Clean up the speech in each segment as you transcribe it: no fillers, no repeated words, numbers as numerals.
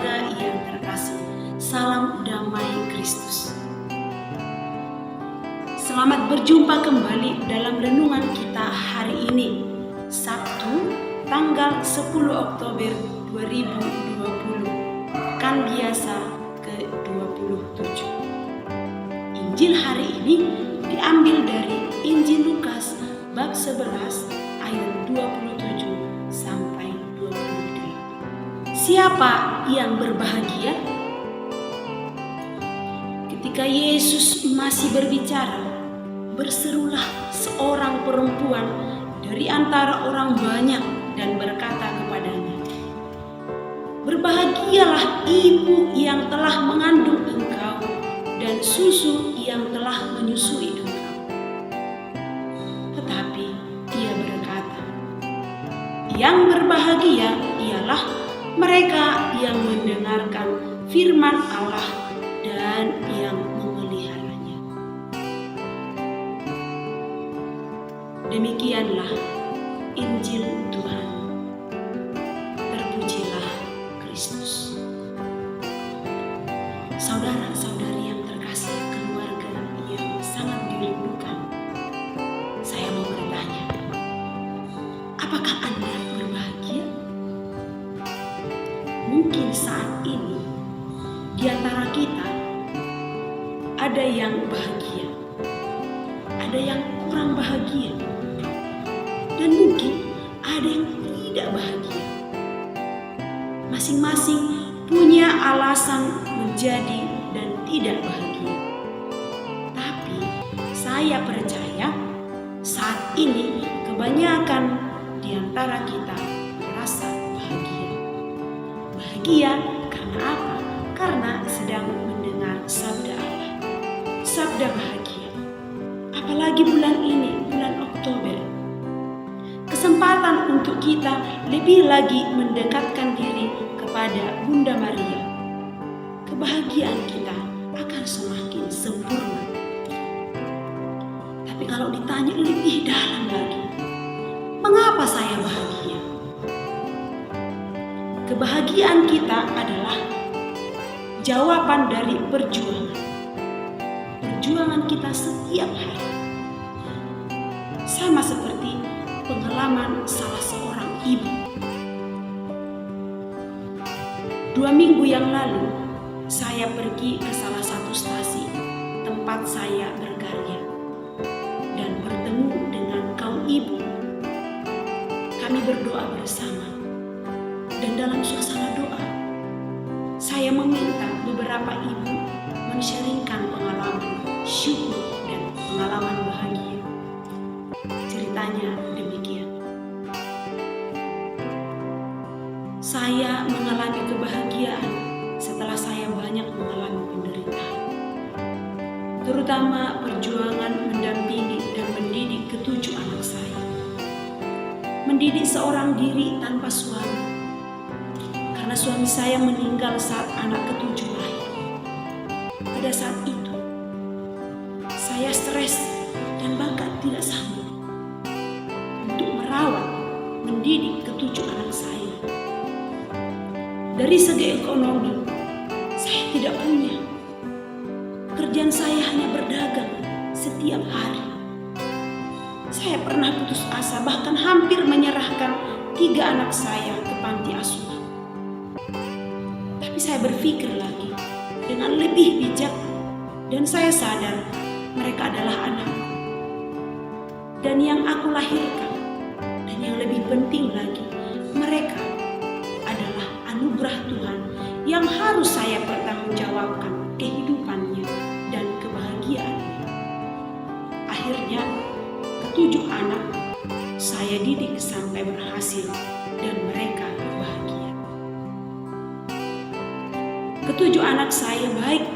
keluarga yang terkasih, salam damai Kristus. Selamat berjumpa kembali dalam renungan kita hari ini, Sabtu, tanggal 10 Oktober 2020, pekan biasa ke-27. Injil hari ini diambil dari Injil Lukas bab 11 ayat 27 sampai 28. Siapa yang berbahagia? Ketika Yesus masih berbicara, berserulah seorang perempuan dari antara orang banyak dan berkata kepadanya, "Berbahagialah ibu yang telah mengandung engkau dan susu yang telah menyusui engkau." Tetapi ia berkata, "Yang berbahagia ialah mereka yang mendengarkan firman Allah dan yang memeliharanya." Demikianlah Injil Tuhan. Terpujilah Kristus. Saudara-saudari yang terkasih, keluarga yang sangat dirindukan, saya mau bertanya, apakah Anda berbahagia? Mungkin saat ini di antara kita ada yang bahagia, ada yang kurang bahagia, dan mungkin ada yang tidak bahagia. Masing-masing punya alasan menjadi dan tidak bahagia. Tapi saya percaya saat ini kebanyakan di antara kita merasa bahagia. Bahagia karena apa? Karena sedang mendengar sabda Allah. Sabda bahagia. Apalagi bulan ini, bulan Oktober. Kesempatan untuk kita lebih lagi mendekatkan diri kepada Bunda Maria. Kebahagiaan kita akan semakin sempurna. Tapi kalau ditanya lebih dalam lagi, mengapa saya bahagia? Kebahagiaan kita adalah jawaban dari perjuangan. Perjuangan kita setiap hari. Sama seperti pengalaman salah seorang ibu. 2 minggu yang lalu, saya pergi ke salah satu stasi tempat saya berkarya dan bertemu dengan kaum ibu. Kami berdoa bersama, dan dalam suasana doa, saya meminta beberapa ibu men-sharingkan pengalaman syukur dan pengalaman bahagia. Ceritanya demikian. Saya mengalami kebahagiaan setelah saya banyak mengalami penderitaan. Terutama perjuangan mendampingi dan mendidik ke-7 anak saya. Mendidik seorang diri tanpa suami. Karena suami saya meninggal saat anak ke-7 lahir. Pada saat itu, saya stres dan bahkan tidak sanggup untuk merawat, mendidik ke-7 anak saya. Dari segi ekonomi, saya tidak punya. Pekerjaan saya hanya berdagang setiap hari. Saya pernah putus asa, bahkan hampir menyerahkan 3 anak saya ke panti asuhan. Tapi saya berpikir lagi dengan lebih bijak, dan saya sadar mereka adalah anakku. Dan yang aku lahirkan, dan yang lebih penting lagi, mereka adalah anugerah Tuhan yang harus saya pertanggungjawabkan kehidupannya dan kebahagiaannya. Akhirnya, ke-7 anak saya didik sampai berhasil dan mereka bahagia. Ke-7 anak saya baik,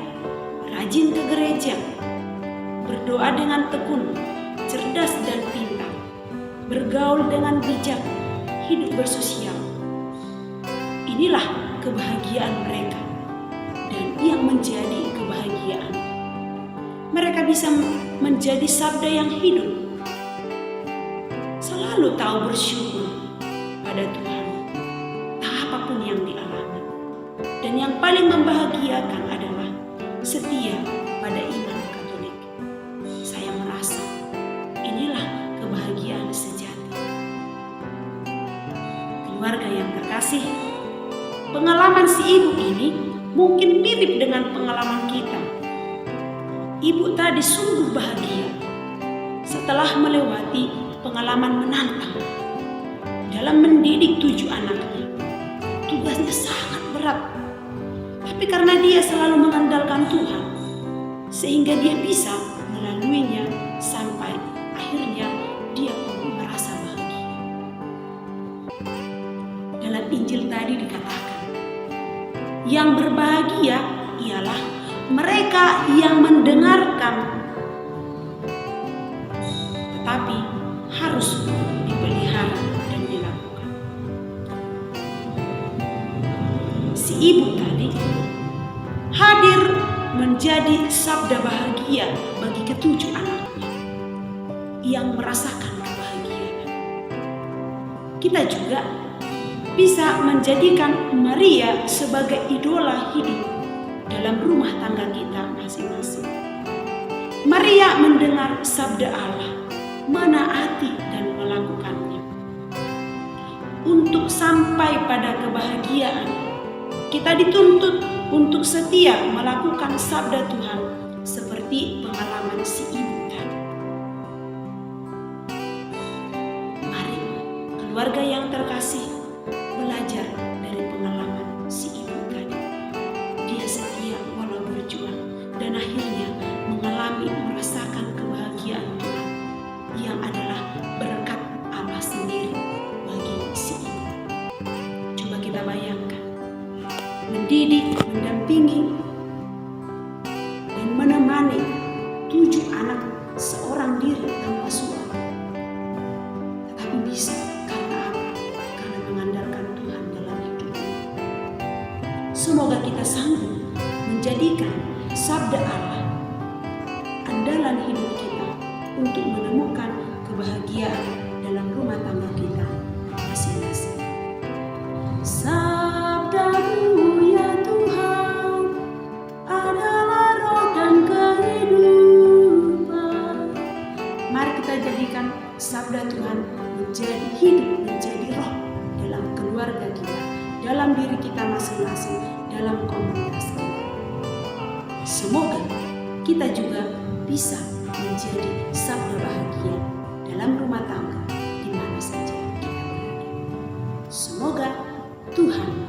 rajin ke gereja, berdoa dengan tekun, cerdas dan pintar, bergaul dengan bijak, hidup bersosial. Inilah kebahagiaan mereka dan yang menjadi kebahagiaan. Mereka bisa menjadi sabda yang hidup. Selalu tahu bersyukur pada Tuhan, tak apapun yang dialami. Dan Dan yang paling membahagiakan adalah setia pada iman Katolik. Saya merasa inilah kebahagiaan sejati. Keluarga yang terkasih, pengalaman si ibu ini mungkin mirip dengan pengalaman kita. Ibu tadi sungguh bahagia setelah melewati pengalaman menantang dalam mendidik 7 anaknya. Tugasnya sangat berat, tapi karena dia selalu mengandalkan Tuhan, sehingga dia bisa melaluinya sampai akhirnya dia pun merasa bahagia. Dalam Injil tadi dikatakan, yang berbahagia ialah mereka yang mendengarkan, tetapi harus dipelihara dan dilakukan. Si ibu tadi hadir menjadi sabda bahagia bagi ke-7 anaknya yang merasakan kebahagiaan. Kita juga bisa menjadikan Maria sebagai idola hidup dalam rumah tangga kita masing-masing. Maria mendengar sabda Allah, menaati dan melakukannya. Untuk sampai pada kebahagiaan, kita dituntut untuk setia melakukan sabda Tuhan seperti pengalaman si ibu tadi. Mari keluarga yang terkasih belajar dari pengalaman si ibu tadi. Dia setia walau berjuang dan akhirnya merasakan kebahagiaan Tuhan yang adalah berkat Allah sendiri bagi si ibu. Coba kita bayangkan, mendidik, mendampingi, dan menemani 7 anak seorang diri tanpa suami. Tetapi bisa karena apa? Karena mengandalkan Tuhan dalam hidupnya. Semoga kita sanggup menjadikan sabda Allah andalan hidup kita untuk menemukan kebahagiaan dalam rumah tangga kita masing-masing. Sabda-Mu ya Tuhan adalah roh dan kehidupan. Mari kita jadikan sabda Tuhan menjadi hidup, menjadi roh dalam keluarga kita, dalam diri kita masing-masing, dalam komunitas kita. Semoga kita juga bisa menjadi sabda bahagia dalam rumah tangga di mana saja kita berada. Semoga Tuhan